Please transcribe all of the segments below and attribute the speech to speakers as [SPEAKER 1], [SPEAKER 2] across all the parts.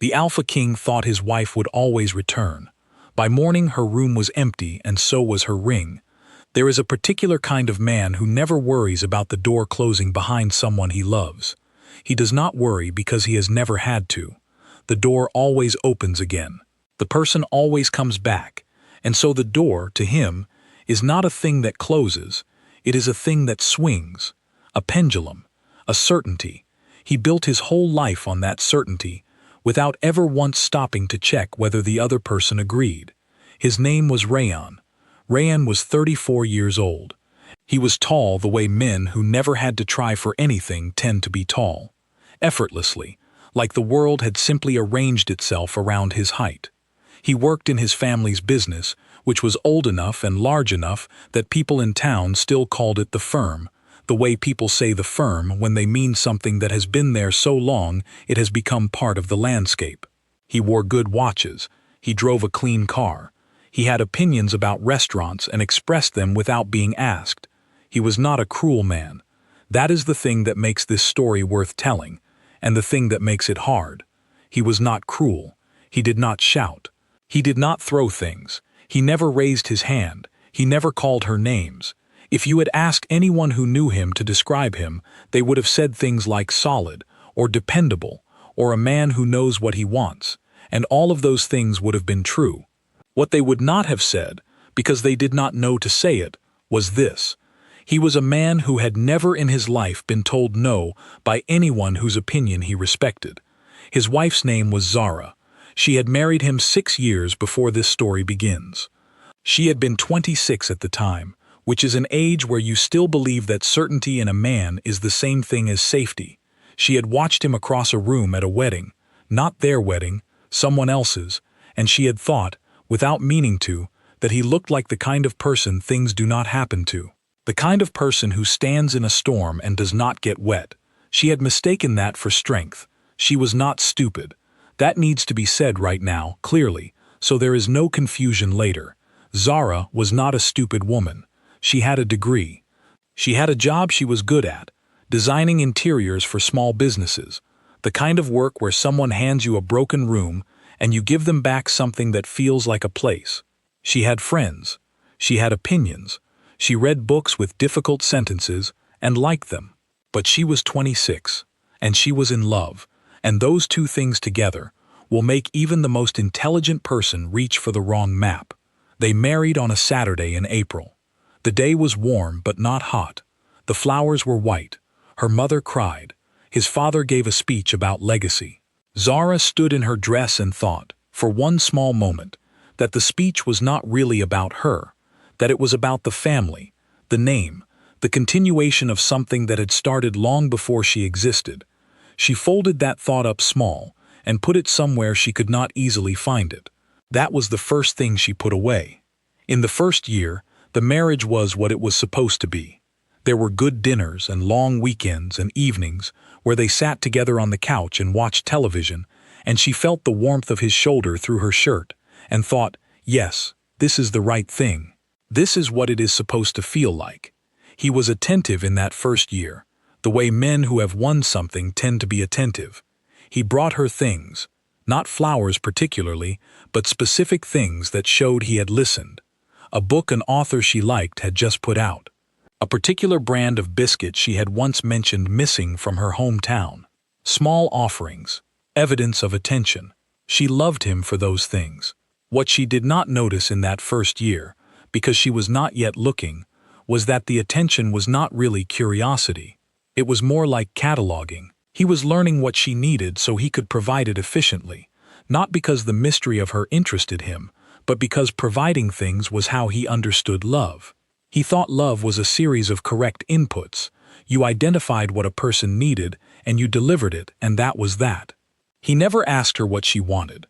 [SPEAKER 1] The Alpha King thought his wife would always return. By morning her room was empty and so was her ring. There is a particular kind of man who never worries about the door closing behind someone he loves. He does not worry because he has never had to. The door always opens again. The person always comes back. And so the door, to him, is not a thing that closes. It is a thing that swings. A pendulum. A certainty. He built his whole life on that certainty, without ever once stopping to check whether the other person agreed. His name was Rayan. Rayan was 34 years old. He was tall the way men who never had to try for anything tend to be tall. Effortlessly, like the world had simply arranged itself around his height. He worked in his family's business, which was old enough and large enough that people in town still called it the firm, the way people say the firm when they mean something that has been there so long it has become part of the landscape. He wore good watches. He drove a clean car. He had opinions about restaurants and expressed them without being asked. He was not a cruel man. That is the thing that makes this story worth telling, and the thing that makes it hard. He was not cruel. He did not shout. He did not throw things. He never raised his hand. He never called her names. If you had asked anyone who knew him to describe him, they would have said things like solid, or dependable, or a man who knows what he wants, and all of those things would have been true. What they would not have said, because they did not know to say it, was this. He was a man who had never in his life been told no by anyone whose opinion he respected. His wife's name was Zara. She had married him 6 years before this story begins. She had been 26 at the time, which is an age where you still believe that certainty in a man is the same thing as safety. She had watched him across a room at a wedding, not their wedding, someone else's, and she had thought, without meaning to, that he looked like the kind of person things do not happen to. The kind of person who stands in a storm and does not get wet. She had mistaken that for strength. She was not stupid. That needs to be said right now, clearly, so there is no confusion later. Zara was not a stupid woman. She had a degree. She had a job she was good at, designing interiors for small businesses, the kind of work where someone hands you a broken room and you give them back something that feels like a place. She had friends. She had opinions. She read books with difficult sentences and liked them. But she was 26, and she was in love, and those two things together will make even the most intelligent person reach for the wrong map. They married on a Saturday in April. The day was warm but not hot. The flowers were white. Her mother cried. His father gave a speech about legacy. Zara stood in her dress and thought, for one small moment, that the speech was not really about her, that it was about the family, the name, the continuation of something that had started long before she existed. She folded that thought up small and put it somewhere she could not easily find it. That was the first thing she put away. In the first year, the marriage was what it was supposed to be. There were good dinners and long weekends and evenings where they sat together on the couch and watched television, and she felt the warmth of his shoulder through her shirt and thought, yes, this is the right thing. This is what it is supposed to feel like. He was attentive in that first year, the way men who have won something tend to be attentive. He brought her things, not flowers particularly, but specific things that showed he had listened. A book an author she liked had just put out. A particular brand of biscuit she had once mentioned missing from her hometown. Small offerings, evidence of attention. She loved him for those things. What she did not notice in that first year, because she was not yet looking, was that the attention was not really curiosity. It was more like cataloging. He was learning what she needed so he could provide it efficiently, not because the mystery of her interested him, but because providing things was how he understood love. He thought love was a series of correct inputs. You identified what a person needed, and you delivered it, and that was that. He never asked her what she wanted.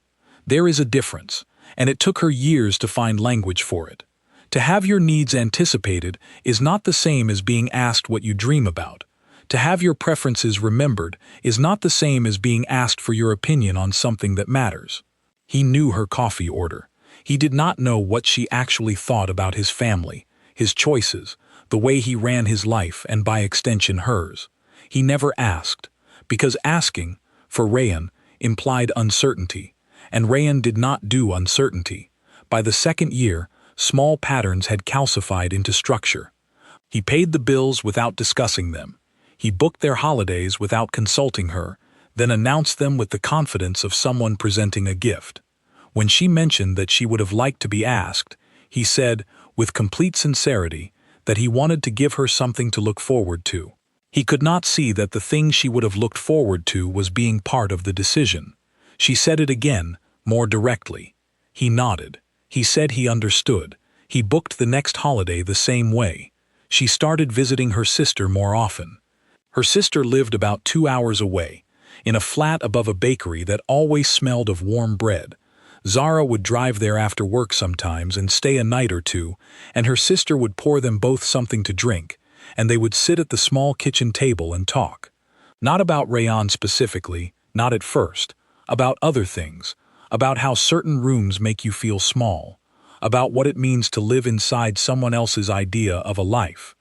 [SPEAKER 1] There is a difference, and it took her years to find language for it. To have your needs anticipated is not the same as being asked what you dream about. To have your preferences remembered is not the same as being asked for your opinion on something that matters. He knew her coffee order. He did not know what she actually thought about his family, his choices, the way he ran his life and by extension hers. He never asked, because asking, for Rayan, implied uncertainty, and Rayan did not do uncertainty. By the second year, small patterns had calcified into structure. He paid the bills without discussing them. He booked their holidays without consulting her, then announced them with the confidence of someone presenting a gift. When she mentioned that she would have liked to be asked, he said, with complete sincerity, that he wanted to give her something to look forward to. He could not see that the thing she would have looked forward to was being part of the decision. She said it again, more directly. He nodded. He said he understood. He booked the next holiday the same way. She started visiting her sister more often. Her sister lived about 2 hours away, in a flat above a bakery that always smelled of warm bread. Zara would drive there after work sometimes and stay a night or two, and her sister would pour them both something to drink, and they would sit at the small kitchen table and talk. Not about Rayan specifically, not at first, about other things, about how certain rooms make you feel small, about what it means to live inside someone else's idea of a life.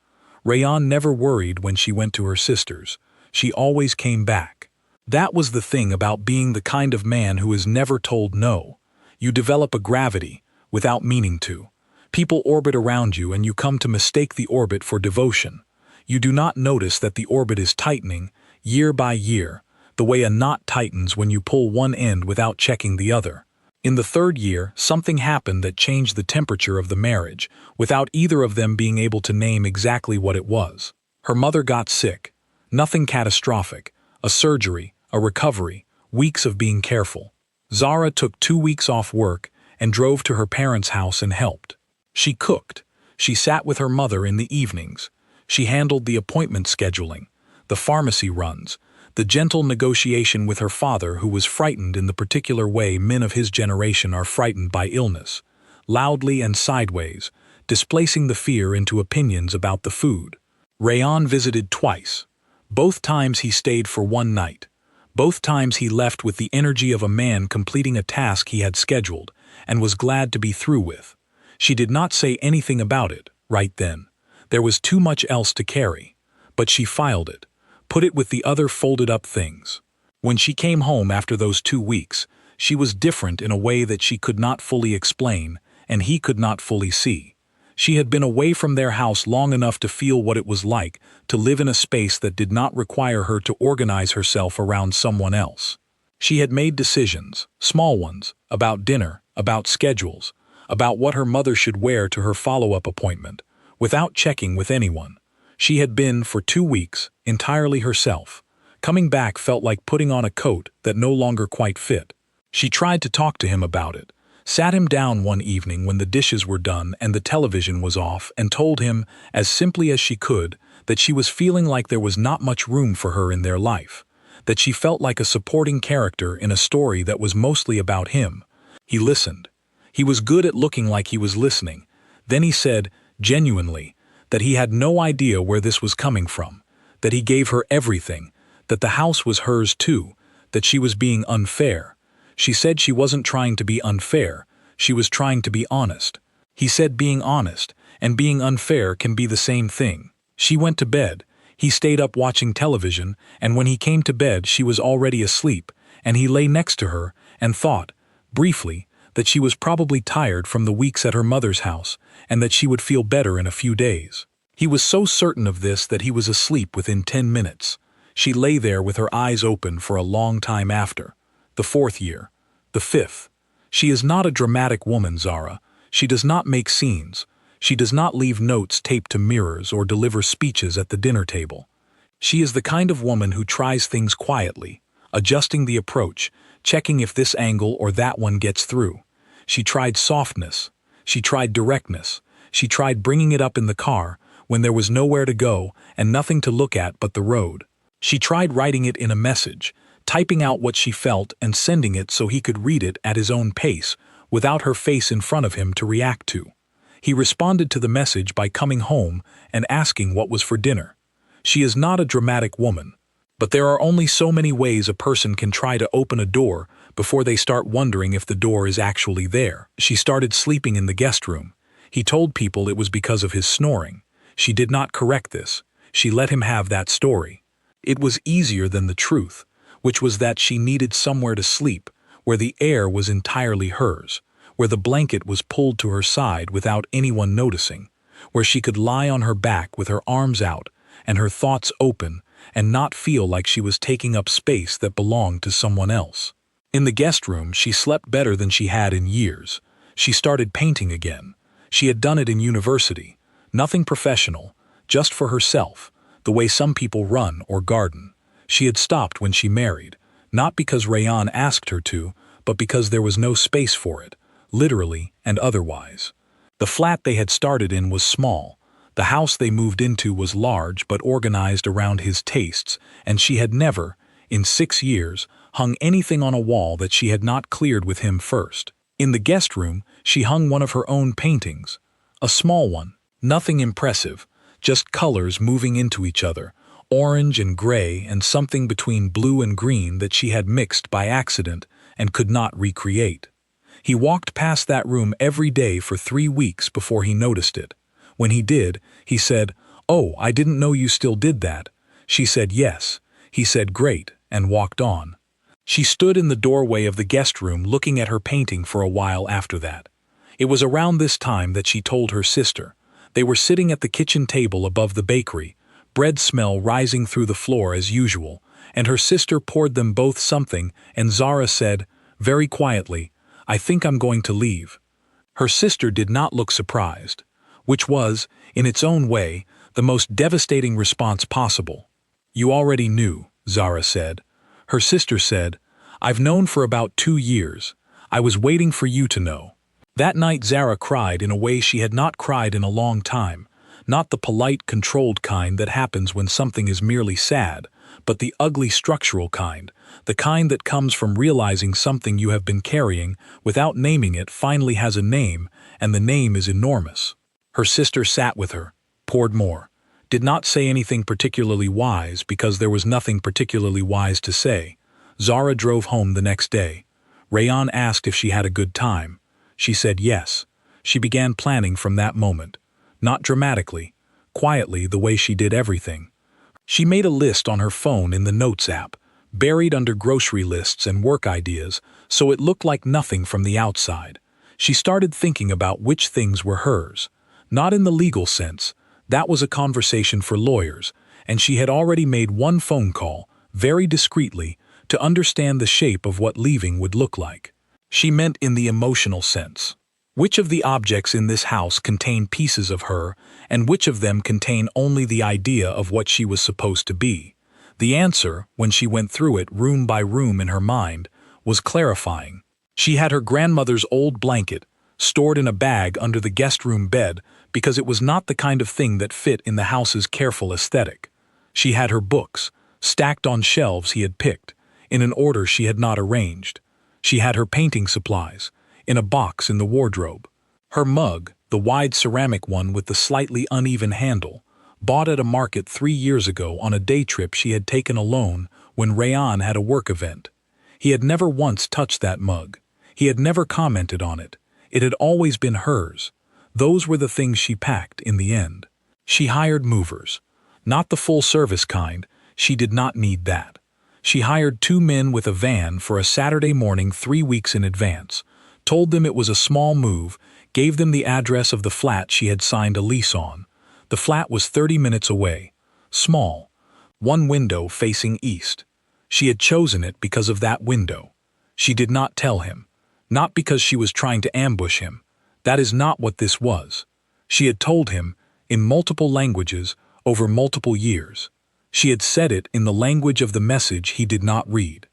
[SPEAKER 1] Rayan never worried when she went to her sister's. She always came back. That was the thing about being the kind of man who is never told no. You develop a gravity, without meaning to. People orbit around you and you come to mistake the orbit for devotion. You do not notice that the orbit is tightening, year by year, the way a knot tightens when you pull one end without checking the other. In the third year, something happened that changed the temperature of the marriage, without either of them being able to name exactly what it was. Her mother got sick. Nothing catastrophic. A surgery, a recovery, weeks of being careful. Zara took 2 weeks off work and drove to her parents' house and helped. She cooked. She sat with her mother in the evenings. She handled the appointment scheduling, the pharmacy runs, the gentle negotiation with her father who was frightened in the particular way men of his generation are frightened by illness, loudly and sideways, displacing the fear into opinions about the food. Rayan visited twice. Both times he stayed for one night. Both times he left with the energy of a man completing a task he had scheduled and was glad to be through with. She did not say anything about it, right then. There was too much else to carry. But she filed it, put it with the other folded-up things. When she came home after those 2 weeks, she was different in a way that she could not fully explain, and he could not fully see. She had been away from their house long enough to feel what it was like to live in a space that did not require her to organize herself around someone else. She had made decisions, small ones, about dinner, about schedules, about what her mother should wear to her follow-up appointment, without checking with anyone. She had been, for 2 weeks, entirely herself. Coming back felt like putting on a coat that no longer quite fit. She tried to talk to him about it, sat him down one evening when the dishes were done and the television was off and told him, as simply as she could, that she was feeling like there was not much room for her in their life, that she felt like a supporting character in a story that was mostly about him. He listened. He was good at looking like he was listening. Then he said, genuinely, that he had no idea where this was coming from, that he gave her everything, that the house was hers too, that she was being unfair. She said she wasn't trying to be unfair, she was trying to be honest. He said being honest and being unfair can be the same thing. She went to bed, he stayed up watching television, and when he came to bed she was already asleep, and he lay next to her and thought, briefly, that she was probably tired from the weeks at her mother's house, and that she would feel better in a few days. He was so certain of this that he was asleep within 10 minutes. She lay there with her eyes open for a long time after. The 4th year. The 5th. She is not a dramatic woman, Zara. She does not make scenes. She does not leave notes taped to mirrors or deliver speeches at the dinner table. She is the kind of woman who tries things quietly, adjusting the approach, checking if this angle or that one gets through. She tried softness. She tried directness. She tried bringing it up in the car when there was nowhere to go and nothing to look at but the road. She tried writing it in a message, typing out what she felt and sending it so he could read it at his own pace, without her face in front of him to react to. He responded to the message by coming home and asking what was for dinner. She is not a dramatic woman, but there are only so many ways a person can try to open a door before they start wondering if the door is actually there. She started sleeping in the guest room. He told people it was because of his snoring. She did not correct this. She let him have that story. It was easier than the truth. which was that she needed somewhere to sleep, where the air was entirely hers, where the blanket was pulled to her side without anyone noticing, where she could lie on her back with her arms out and her thoughts open and not feel like she was taking up space that belonged to someone else. In the guest room, she slept better than she had in years. She started painting again. She had done it in university. Nothing professional, just for herself, the way some people run or garden. She had stopped when she married, not because Rayan asked her to, but because there was no space for it, literally and otherwise. The flat they had started in was small. The house they moved into was large but organized around his tastes, and she had never, in 6 years, hung anything on a wall that she had not cleared with him first. In the guest room, she hung one of her own paintings. A small one, nothing impressive, just colors moving into each other, orange and gray and something between blue and green that she had mixed by accident and could not recreate. He walked past that room every day for 3 weeks before he noticed it. When he did, he said, "Oh, I didn't know you still did that." She said yes. He said great, and walked on. She stood in the doorway of the guest room looking at her painting for a while after that. It was around this time that she told her sister. They were sitting at the kitchen table above the bakery, bread smell rising through the floor as usual, and her sister poured them both something, and Zara said, very quietly, "I think I'm going to leave." Her sister did not look surprised, which was, in its own way, the most devastating response possible. "You already knew," Zara said. Her sister said, "I've known for about 2 years. I was waiting for you to know." That night Zara cried in a way she had not cried in a long time, not the polite, controlled kind that happens when something is merely sad, but the ugly structural kind, the kind that comes from realizing something you have been carrying without naming it finally has a name, and the name is enormous. Her sister sat with her, poured more, did not say anything particularly wise because there was nothing particularly wise to say. Zara drove home the next day. Rayan asked if she had a good time. She said yes. She began planning from that moment. Not dramatically, quietly the way she did everything. She made a list on her phone in the Notes app, buried under grocery lists and work ideas, so it looked like nothing from the outside. She started thinking about which things were hers. Not in the legal sense. That was a conversation for lawyers, and she had already made one phone call, very discreetly, to understand the shape of what leaving would look like. She meant in the emotional sense. Which of the objects in this house contain pieces of her, and which of them contain only the idea of what she was supposed to be? The answer, when she went through it room by room in her mind, was clarifying. She had her grandmother's old blanket, stored in a bag under the guest room bed because it was not the kind of thing that fit in the house's careful aesthetic. She had her books, stacked on shelves he had picked, in an order she had not arranged. She had her painting supplies, in a box in the wardrobe. Her mug, the wide ceramic one with the slightly uneven handle, bought at a market 3 years ago on a day trip she had taken alone when Rayan had a work event. He had never once touched that mug. He had never commented on it. It had always been hers. Those were the things she packed in the end. She hired movers. Not the full-service kind. She did not need that. She hired 2 men with a van for a Saturday morning 3 weeks in advance, told them it was a small move, gave them the address of the flat she had signed a lease on. The flat was 30 minutes away. Small. 1 window facing east. She had chosen it because of that window. She did not tell him. Not because she was trying to ambush him. That is not what this was. She had told him, in multiple languages, over multiple years. She had said it in the language of the message he did not read.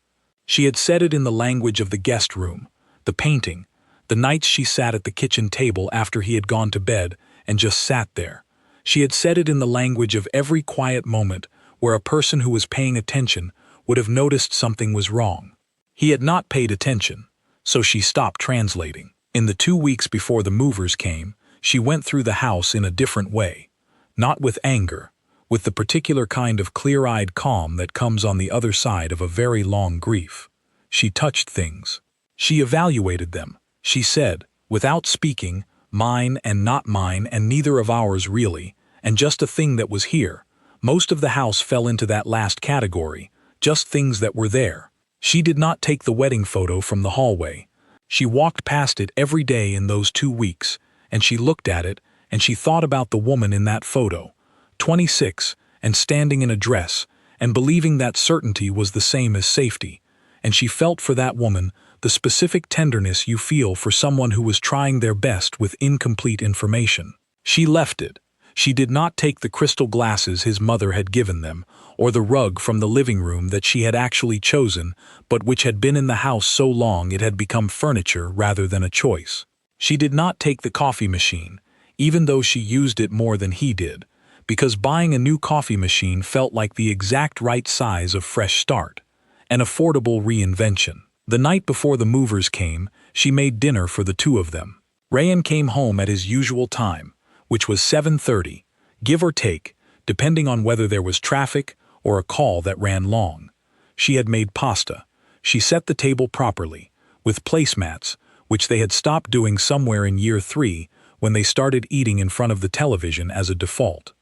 [SPEAKER 1] She had said it in the language of the guest room, the painting, the nights she sat at the kitchen table after he had gone to bed and just sat there. She had said it in the language of every quiet moment where a person who was paying attention would have noticed something was wrong. He had not paid attention, so she stopped translating. In the 2 weeks before the movers came, she went through the house in a different way. Not with anger, with the particular kind of clear-eyed calm that comes on the other side of a very long grief. She touched things. She evaluated them. She said, without speaking, mine and not mine and neither of ours really, and just a thing that was here. Most of the house fell into that last category, just things that were there. She did not take the wedding photo from the hallway. She walked past it every day in those 2 weeks, and she looked at it, and she thought about the woman in that photo, 26, and standing in a dress, and believing that certainty was the same as safety, and she felt for that woman the specific tenderness you feel for someone who was trying their best with incomplete information. She left it. She did not take the crystal glasses his mother had given them, or the rug from the living room that she had actually chosen, but which had been in the house so long it had become furniture rather than a choice. She did not take the coffee machine, even though she used it more than he did, because buying a new coffee machine felt like the exact right size of fresh start, an affordable reinvention. The night before the movers came, she made dinner for the two of them. Rayan came home at his usual time, which was 7:30, give or take, depending on whether there was traffic or a call that ran long. She had made pasta. She set the table properly, with placemats, which they had stopped doing somewhere in year 3 when they started eating in front of the television as a default.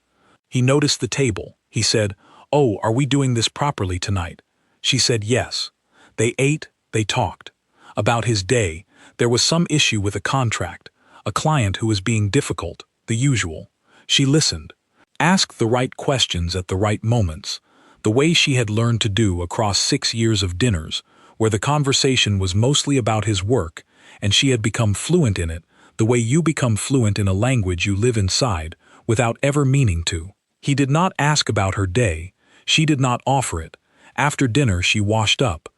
[SPEAKER 1] He noticed the table. He said, "Oh, are we doing this properly tonight?" She said yes. They ate, they talked. About his day, there was some issue with a contract, a client who was being difficult, the usual. She listened, asked the right questions at the right moments, the way she had learned to do across 6 years of dinners, where the conversation was mostly about his work, and she had become fluent in it, the way you become fluent in a language you live inside, without ever meaning to. He did not ask about her day. She did not offer it. After dinner, she washed up.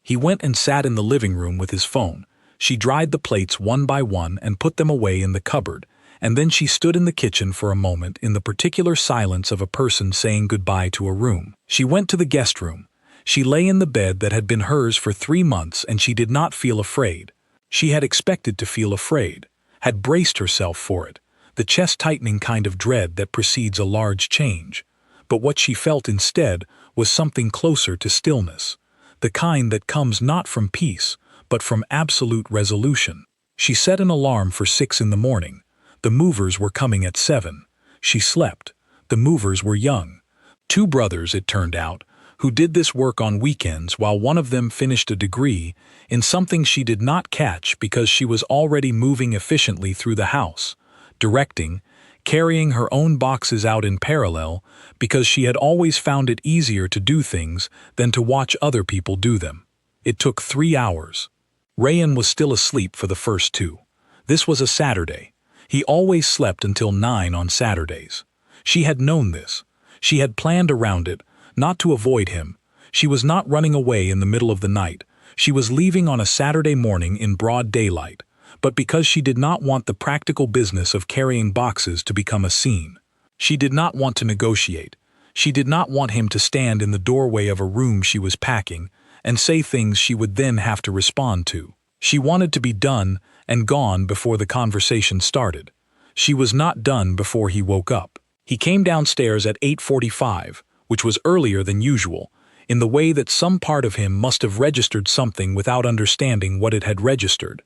[SPEAKER 1] He went and sat in the living room with his phone. She dried the plates one by one and put them away in the cupboard, and then she stood in the kitchen for a moment in the particular silence of a person saying goodbye to a room. She went to the guest room. She lay in the bed that had been hers for 3 months, and she did not feel afraid. She had expected to feel afraid, had braced herself for it, the chest-tightening kind of dread that precedes a large change. But what she felt instead was something closer to stillness, the kind that comes not from peace, but from absolute resolution. She set an alarm for 6 in the morning. The movers were coming at 7. She slept. The movers were young. 2 brothers, it turned out, who did this work on weekends while one of them finished a degree in something she did not catch because she was already moving efficiently through the house, directing, carrying her own boxes out in parallel because she had always found it easier to do things than to watch other people do them. It took 3 hours. Rayan was still asleep for the first 2. This was a Saturday. He always slept until 9 on Saturdays. She had known this. She had planned around it, not to avoid him. She was not running away in the middle of the night. She was leaving on a Saturday morning in broad daylight, but because she did not want the practical business of carrying boxes to become a scene. She did not want to negotiate. She did not want him to stand in the doorway of a room she was packing and say things she would then have to respond to. She wanted to be done and gone before the conversation started. She was not done before he woke up. He came downstairs at 8:45, which was earlier than usual, in the way that some part of him must have registered something without understanding what it had registered.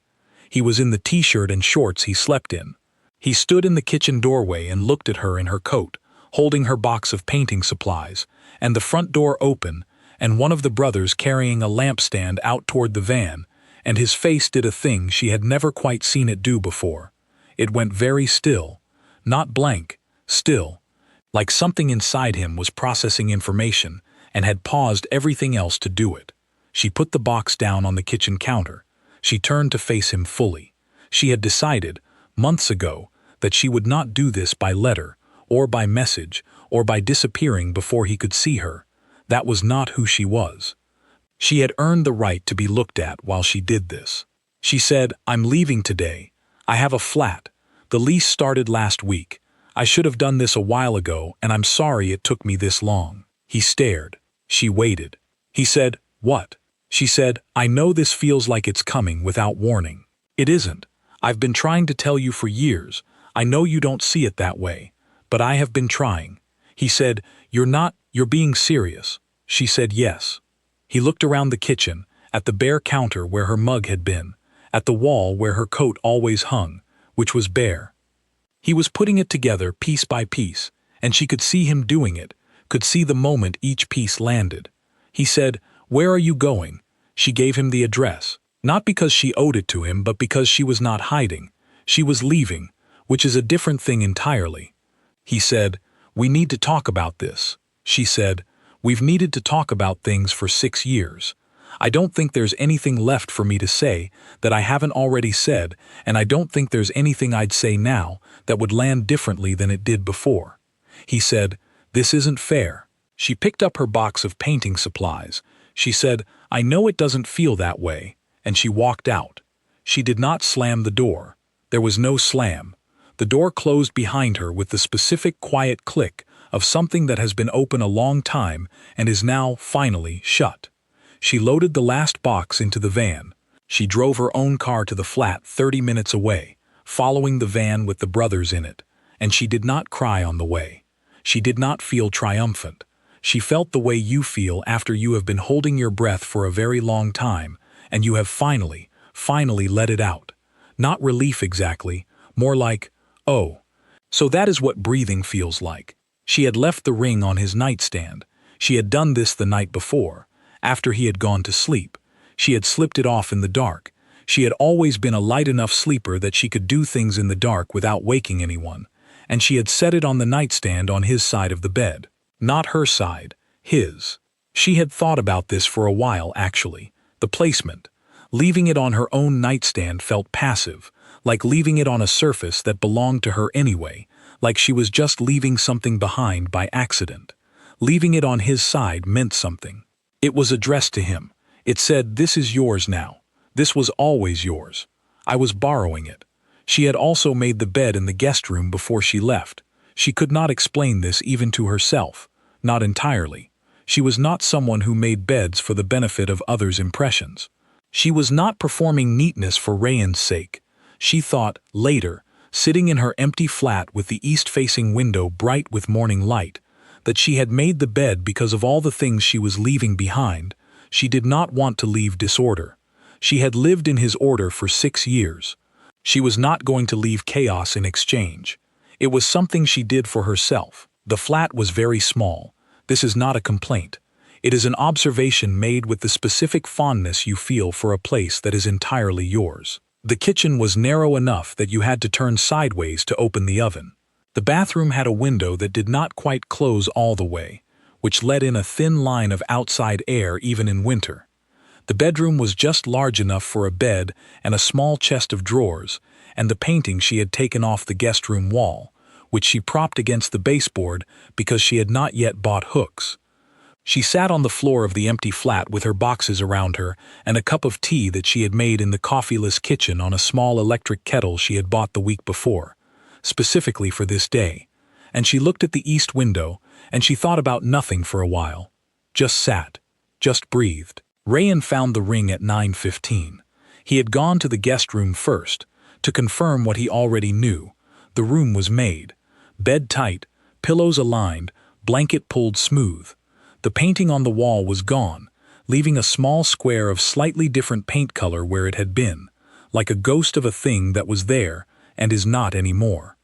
[SPEAKER 1] He was in the t-shirt and shorts he slept in. He stood in the kitchen doorway and looked at her in her coat, holding her box of painting supplies, and the front door open, and one of the brothers carrying a lampstand out toward the van, and his face did a thing she had never quite seen it do before. It went very still, not blank, still, like something inside him was processing information and had paused everything else to do it. She put the box down on the kitchen counter. She turned to face him fully. She had decided, months ago, that she would not do this by letter, or by message, or by disappearing before he could see her. That was not who she was. She had earned the right to be looked at while she did this. She said, "I'm leaving today. I have a flat. The lease started last week. I should have done this a while ago, and I'm sorry it took me this long." He stared. She waited. He said, "What?" She said, "I know this feels like it's coming without warning. It isn't. I've been trying to tell you for years. I know you don't see it that way, but I have been trying." He said, You're being serious." She said yes. He looked around the kitchen, at the bare counter where her mug had been, at the wall where her coat always hung, which was bare. He was putting it together piece by piece, and she could see him doing it, could see the moment each piece landed. He said, "Where are you going?" She gave him the address. Not because she owed it to him, but because she was not hiding. She was leaving, which is a different thing entirely. He said, "We need to talk about this." She said, "We've needed to talk about things for 6 years. I don't think there's anything left for me to say that I haven't already said, and I don't think there's anything I'd say now that would land differently than it did before." He said, "This isn't fair." She picked up her box of painting supplies. She said, "I know it doesn't feel that way," and she walked out. She did not slam the door. There was no slam. The door closed behind her with the specific quiet click of something that has been open a long time and is now, finally, shut. She loaded the last box into the van. She drove her own car to the flat 30 minutes away, following the van with the brothers in it, and she did not cry on the way. She did not feel triumphant. She felt the way you feel after you have been holding your breath for a very long time, and you have finally let it out. Not relief exactly, more like, oh. So that is what breathing feels like. She had left the ring on his nightstand. She had done this the night before. After he had gone to sleep, she had slipped it off in the dark. She had always been a light enough sleeper that she could do things in the dark without waking anyone, and she had set it on the nightstand on his side of the bed. Not her side, his. She had thought about this for a while, actually. The placement. Leaving it on her own nightstand felt passive, like leaving it on a surface that belonged to her anyway, like she was just leaving something behind by accident. Leaving it on his side meant something. It was addressed to him. It said, "This is yours now. This was always yours. I was borrowing it." She had also made the bed in the guest room before she left. She could not explain this even to herself. Not entirely. She was not someone who made beds for the benefit of others' impressions. She was not performing neatness for Rayan's sake. She thought, later, sitting in her empty flat with the east-facing window bright with morning light, that she had made the bed because of all the things she was leaving behind. She did not want to leave disorder. She had lived in his order for 6 years. She was not going to leave chaos in exchange. It was something she did for herself. The flat was very small. This is not a complaint. It is an observation made with the specific fondness you feel for a place that is entirely yours. The kitchen was narrow enough that you had to turn sideways to open the oven. The bathroom had a window that did not quite close all the way, which let in a thin line of outside air even in winter. The bedroom was just large enough for a bed and a small chest of drawers, and the painting she had taken off the guest room wall, which she propped against the baseboard because she had not yet bought hooks. She sat on the floor of the empty flat with her boxes around her and a cup of tea that she had made in the coffeeless kitchen on a small electric kettle she had bought the week before, specifically for this day, and she looked at the east window, and she thought about nothing for a while. Just sat. Just breathed. Rayan found the ring at 9:15. He had gone to the guest room first, to confirm what he already knew. The room was made. Bed tight, pillows aligned, blanket pulled smooth. The painting on the wall was gone, leaving a small square of slightly different paint color where it had been, like a ghost of a thing that was there and is not anymore.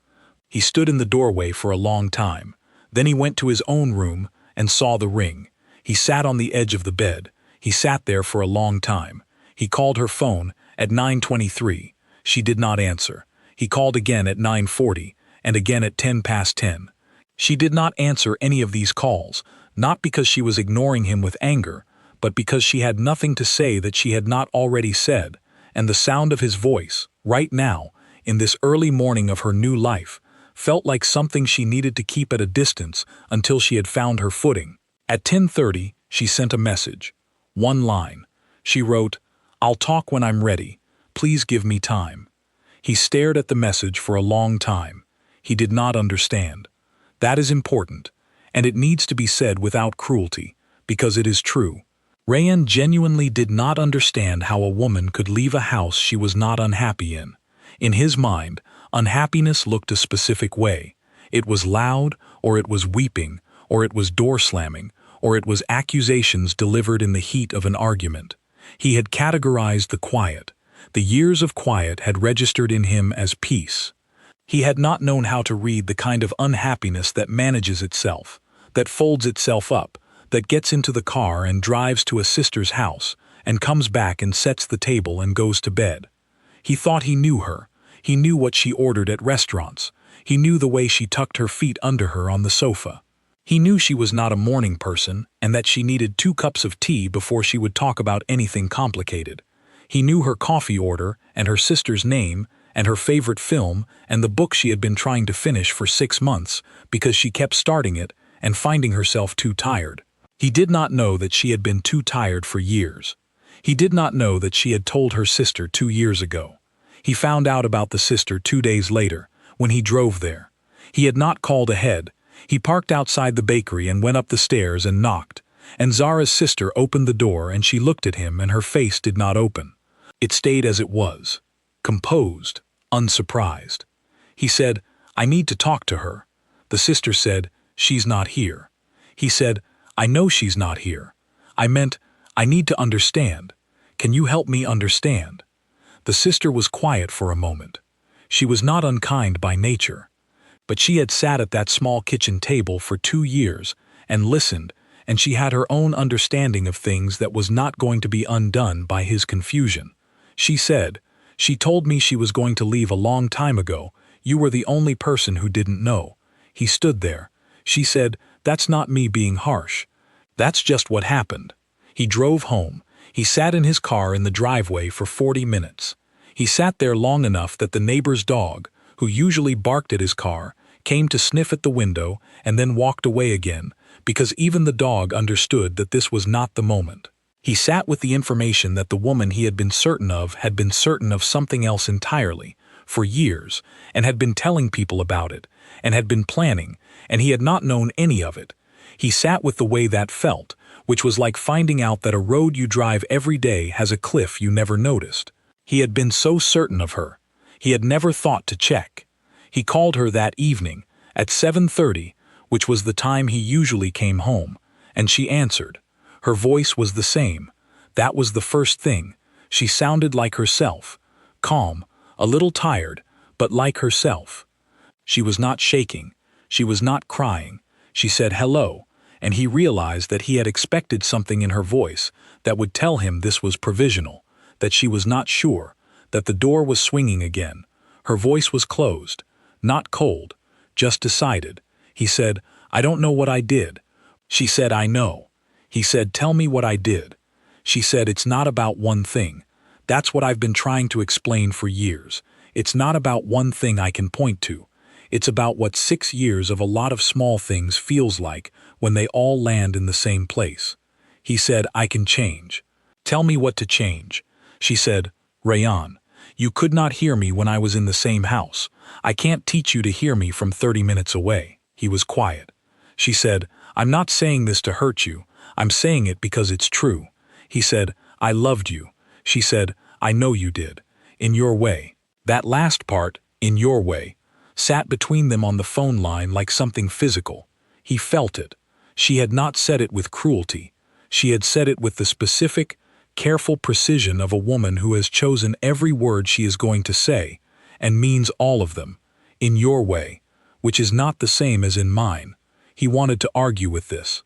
[SPEAKER 1] He stood in the doorway for a long time. Then he went to his own room and saw the ring. He sat on the edge of the bed. He sat there for a long time. He called her phone at 9:23. She did not answer. He called again at 9:40 and again at 10 past 10. She did not answer any of these calls, not because she was ignoring him with anger, but because she had nothing to say that she had not already said, and the sound of his voice, right now, in this early morning of her new life, felt like something she needed to keep at a distance until she had found her footing. At 10:30, she sent a message. One line. She wrote, "I'll talk when I'm ready. Please give me time." He stared at the message for a long time. He did not understand. That is important, and it needs to be said without cruelty, because it is true. Rayan genuinely did not understand how a woman could leave a house she was not unhappy in. In his mind, unhappiness looked a specific way. It was loud, or it was weeping, or it was door slamming, or it was accusations delivered in the heat of an argument. He had categorized the quiet. The years of quiet had registered in him as peace. He had not known how to read the kind of unhappiness that manages itself, that folds itself up, that gets into the car and drives to a sister's house, and comes back and sets the table and goes to bed. He thought he knew her. He knew what she ordered at restaurants. He knew the way she tucked her feet under her on the sofa. He knew she was not a morning person and that she needed 2 cups of tea before she would talk about anything complicated. He knew her coffee order and her sister's name and her favorite film and the book she had been trying to finish for 6 months because she kept starting it and finding herself too tired. He did not know that she had been too tired for years. He did not know that she had told her sister 2 years ago. He found out about the sister 2 days later, when he drove there. He had not called ahead. He parked outside the bakery and went up the stairs and knocked. And Zara's sister opened the door and she looked at him and her face did not open. It stayed as it was, composed, unsurprised. He said, "I need to talk to her." The sister said, "She's not here." He said, "I know she's not here. I meant, I need to understand. Can you help me understand?" The sister was quiet for a moment. She was not unkind by nature. But she had sat at that small kitchen table for 2 years and listened, and she had her own understanding of things that was not going to be undone by his confusion. She said, "She told me she was going to leave a long time ago. You were the only person who didn't know." He stood there. She said, "That's not me being harsh. That's just what happened." He drove home. He sat in his car in the driveway for 40 minutes. He sat there long enough that the neighbor's dog, who usually barked at his car, came to sniff at the window and then walked away again, because even the dog understood that this was not the moment. He sat with the information that the woman he had been certain of had been certain of something else entirely, for years, and had been telling people about it, and had been planning, and he had not known any of it. He sat with the way that felt, which was like finding out that a road you drive every day has a cliff you never noticed. He had been so certain of her. He had never thought to check. He called her that evening, at 7:30, which was the time he usually came home, and she answered. Her voice was the same. That was the first thing. She sounded like herself, calm, a little tired, but like herself. She was not shaking. She was not crying. She said hello, and he realized that he had expected something in her voice that would tell him this was provisional, that she was not sure, that the door was swinging again. Her voice was closed, not cold, just decided. He said, "I don't know what I did." She said, "I know." He said, "Tell me what I did." She said, "It's not about one thing. That's what I've been trying to explain for years. It's not about one thing I can point to. It's about what 6 years of a lot of small things feels like when they all land in the same place." He said, "I can change." "Tell me what to change." She said, "Rayan, you could not hear me when I was in the same house. I can't teach you to hear me from 30 minutes away." He was quiet. She said, "I'm not saying this to hurt you. I'm saying it because it's true." He said, "I loved you." She said, "I know you did. In your way." That last part, "in your way," sat between them on the phone line like something physical. He felt it. She had not said it with cruelty. She had said it with the specific, careful precision of a woman who has chosen every word she is going to say, and means all of them. "In your way," which is not the same as "in mine." He wanted to argue with this.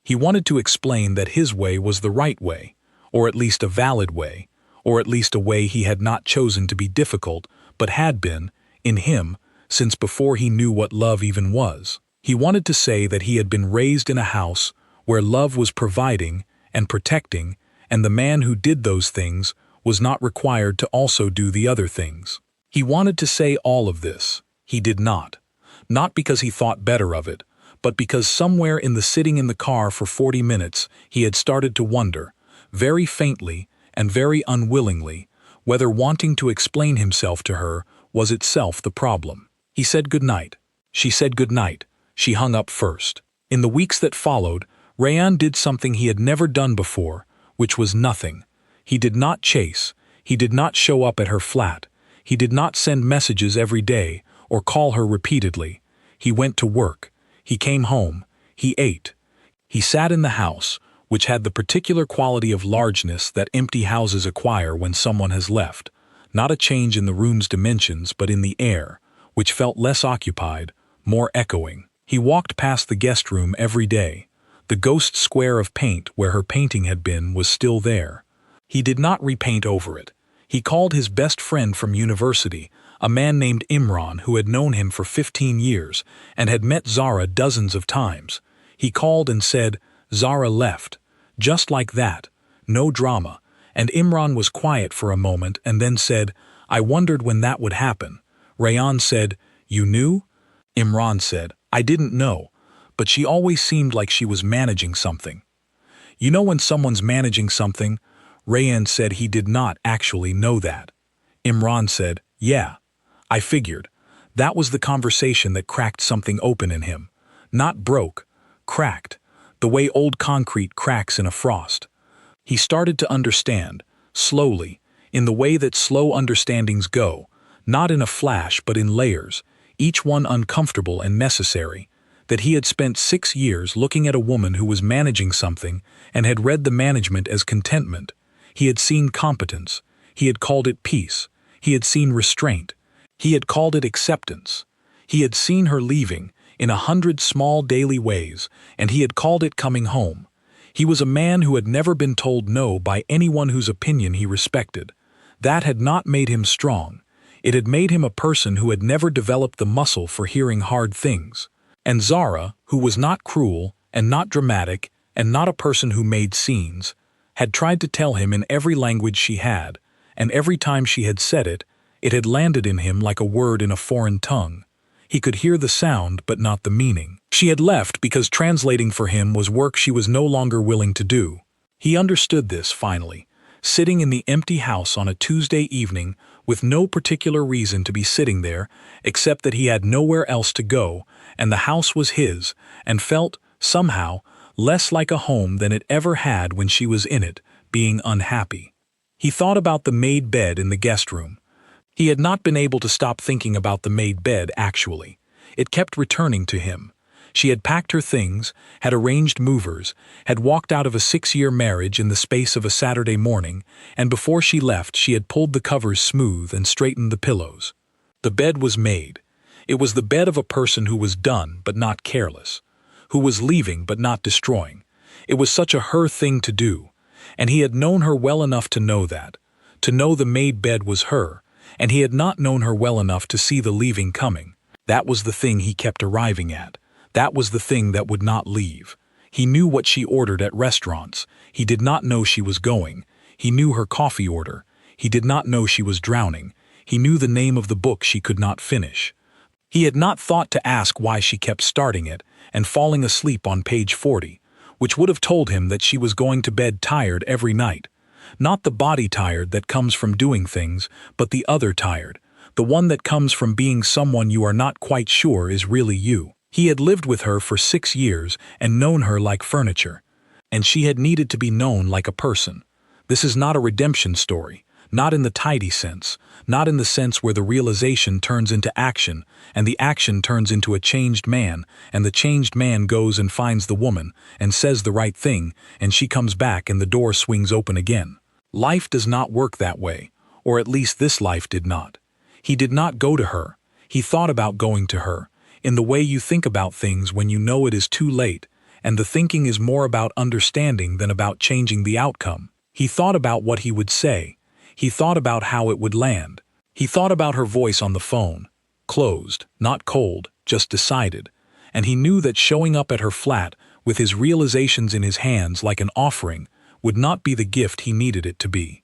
[SPEAKER 1] He wanted to explain that his way was the right way, or at least a valid way, or at least a way he had not chosen to be difficult, but had been, in him, since before he knew what love even was. He wanted to say that he had been raised in a house where love was providing and protecting, and the man who did those things was not required to also do the other things. He wanted to say all of this. He did not. Not because he thought better of it, but because somewhere in the sitting in the car for 40 minutes he had started to wonder, very faintly and very unwillingly, whether wanting to explain himself to her was itself the problem. He said goodnight. She said goodnight. She hung up first. In the weeks that followed, Rayan did something he had never done before, which was nothing. He did not chase. He did not show up at her flat. He did not send messages every day or call her repeatedly. He went to work. He came home. He ate. He sat in the house, which had the particular quality of largeness that empty houses acquire when someone has left, not a change in the room's dimensions but in the air, which felt less occupied, more echoing. He walked past the guest room every day. The ghost square of paint where her painting had been was still there. He did not repaint over it. He called his best friend from university, a man named Imran who had known him for 15 years and had met Zara dozens of times. He called and said, "Zara left." Just like that. No drama. And Imran was quiet for a moment and then said, "I wondered when that would happen." Rayan said, "You knew?" Imran said, "I didn't know, but she always seemed like she was managing something." "You know when someone's managing something?" Rayan said he did not actually know that. Imran said, "Yeah, I figured." That was the conversation that cracked something open in him. Not broke, cracked, the way old concrete cracks in a frost. He started to understand, slowly, in the way that slow understandings go, not in a flash but in layers, each one uncomfortable and necessary, that he had spent 6 years looking at a woman who was managing something and had read the management as contentment. He had seen competence. He had called it peace. He had seen restraint. He had called it acceptance. He had seen her leaving in 100 small daily ways, and he had called it coming home. He was a man who had never been told no by anyone whose opinion he respected. That had not made him strong. It had made him a person who had never developed the muscle for hearing hard things. And Zara, who was not cruel and not dramatic and not a person who made scenes, had tried to tell him in every language she had, and every time she had said it, it had landed in him like a word in a foreign tongue. He could hear the sound but not the meaning. She had left because translating for him was work she was no longer willing to do. He understood this finally, sitting in the empty house on a Tuesday evening with no particular reason to be sitting there except that he had nowhere else to go and the house was his, and felt, somehow, less like a home than it ever had when she was in it, being unhappy. He thought about the made bed in the guest room. He had not been able to stop thinking about the made bed, actually. It kept returning to him. She had packed her things, had arranged movers, had walked out of a 6-year marriage in the space of a Saturday morning, and before she left she had pulled the covers smooth and straightened the pillows. The bed was made. It was the bed of a person who was done but not careless, who was leaving but not destroying. It was such a her thing to do, and he had known her well enough to know that, to know the made bed was her, and he had not known her well enough to see the leaving coming. That was the thing he kept arriving at. That was the thing that would not leave. He knew what she ordered at restaurants. He did not know she was going. He knew her coffee order. He did not know she was drowning. He knew the name of the book she could not finish. He had not thought to ask why she kept starting it and falling asleep on page 40, which would have told him that she was going to bed tired every night. Not the body tired that comes from doing things, but the other tired, the one that comes from being someone you are not quite sure is really you. He had lived with her for 6 years and known her like furniture, and she had needed to be known like a person. This is not a redemption story, not in the tidy sense, not in the sense where the realization turns into action, and the action turns into a changed man, and the changed man goes and finds the woman, and says the right thing, and she comes back and the door swings open again. Life does not work that way, or at least this life did not. He did not go to her. He thought about going to her, in the way you think about things when you know it is too late, and the thinking is more about understanding than about changing the outcome. He thought about what he would say. He thought about how it would land. He thought about her voice on the phone. Closed, not cold, just decided. And he knew that showing up at her flat, with his realizations in his hands like an offering, would not be the gift he needed it to be.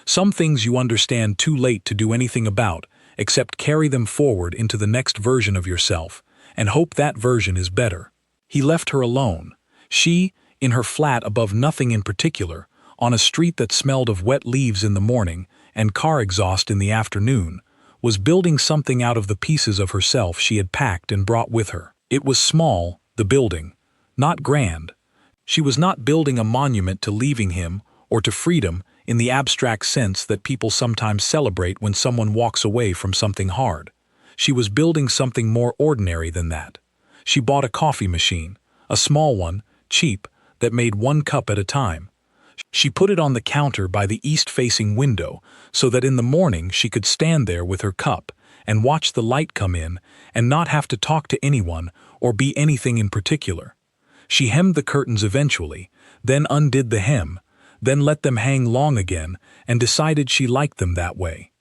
[SPEAKER 1] Some things you understand too late to do anything about, except carry them forward into the next version of yourself, and hope that version is better. He left her alone. She, in her flat above nothing in particular, on a street that smelled of wet leaves in the morning and car exhaust in the afternoon, was building something out of the pieces of herself she had packed and brought with her. It was small, the building, not grand. She was not building a monument to leaving him or to freedom in the abstract sense that people sometimes celebrate when someone walks away from something hard. She was building something more ordinary than that. She bought a coffee machine, a small one, cheap, that made 1 cup at a time. She put it on the counter by the east-facing window so that in the morning she could stand there with her cup and watch the light come in and not have to talk to anyone or be anything in particular. She hemmed the curtains eventually, then undid the hem, then let them hang long again and decided she liked them that way.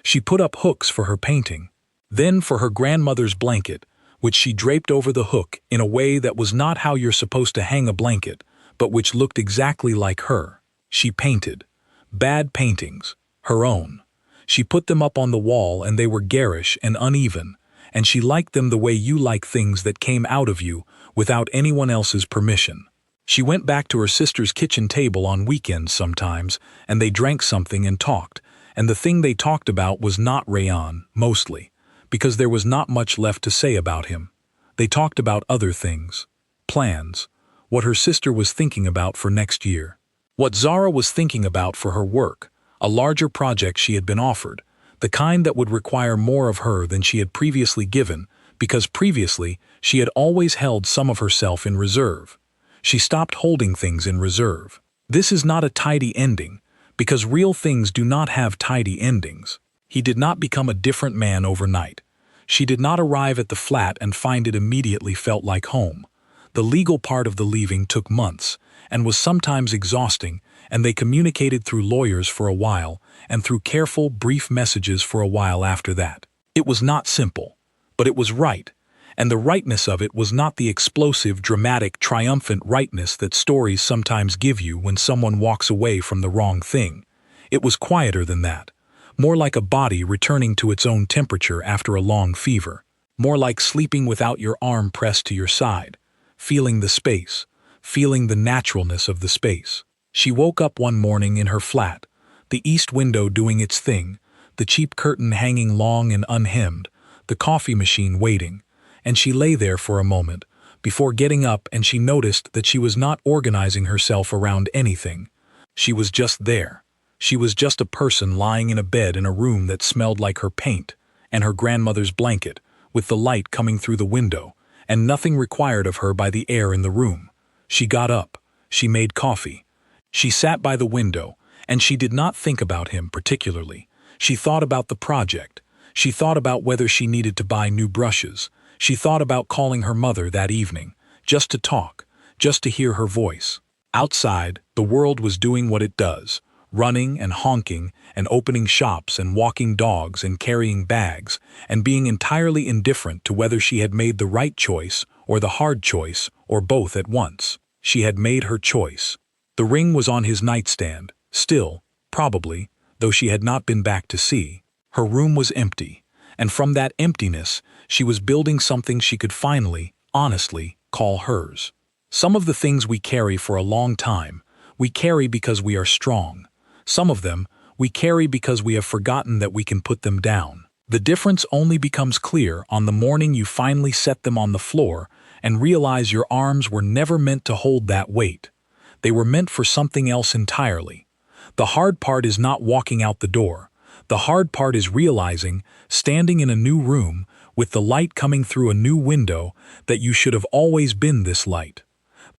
[SPEAKER 1] She put up hooks for her painting, then for her grandmother's blanket, which she draped over the hook in a way that was not how you're supposed to hang a blanket, but which looked exactly like her. She painted. Bad paintings. Her own. She put them up on the wall and they were garish and uneven, and she liked them the way you like things that came out of you without anyone else's permission. She went back to her sister's kitchen table on weekends sometimes, and they drank something and talked, and the thing they talked about was not Rayon, mostly, because there was not much left to say about him. They talked about other things. Plans. What her sister was thinking about for next year. What Zara was thinking about for her work, a larger project she had been offered, the kind that would require more of her than she had previously given, because previously she had always held some of herself in reserve. She stopped holding things in reserve. This is not a tidy ending, because real things do not have tidy endings. He did not become a different man overnight. She did not arrive at the flat and find it immediately felt like home. The legal part of the leaving took months, and was sometimes exhausting, and they communicated through lawyers for a while, and through careful, brief messages for a while after that. It was not simple, but it was right. And the rightness of it was not the explosive, dramatic, triumphant rightness that stories sometimes give you when someone walks away from the wrong thing. It was quieter than that, more like a body returning to its own temperature after a long fever, more like sleeping without your arm pressed to your side, feeling the space, feeling the naturalness of the space. She woke up one morning in her flat, the east window doing its thing, the cheap curtain hanging long and unhemmed, the coffee machine waiting, and she lay there for a moment, before getting up, and she noticed that she was not organizing herself around anything. She was just there. She was just a person lying in a bed in a room that smelled like her paint, and her grandmother's blanket, with the light coming through the window, and nothing required of her by the air in the room. She got up. She made coffee. She sat by the window, and she did not think about him particularly. She thought about the project. She thought about whether she needed to buy new brushes. She thought about calling her mother that evening, just to talk, just to hear her voice. Outside, the world was doing what it does, running and honking and opening shops and walking dogs and carrying bags and being entirely indifferent to whether she had made the right choice or the hard choice or both at once. She had made her choice. The ring was on his nightstand, still, probably, though she had not been back to see. Her room was empty, and from that emptiness she was building something she could finally, honestly, call hers. Some of the things we carry for a long time, we carry because we are strong. Some of them, we carry because we have forgotten that we can put them down. The difference only becomes clear on the morning you finally set them on the floor and realize your arms were never meant to hold that weight. They were meant for something else entirely. The hard part is not walking out the door. The hard part is realizing, standing in a new room, with the light coming through a new window, that you should have always been this light.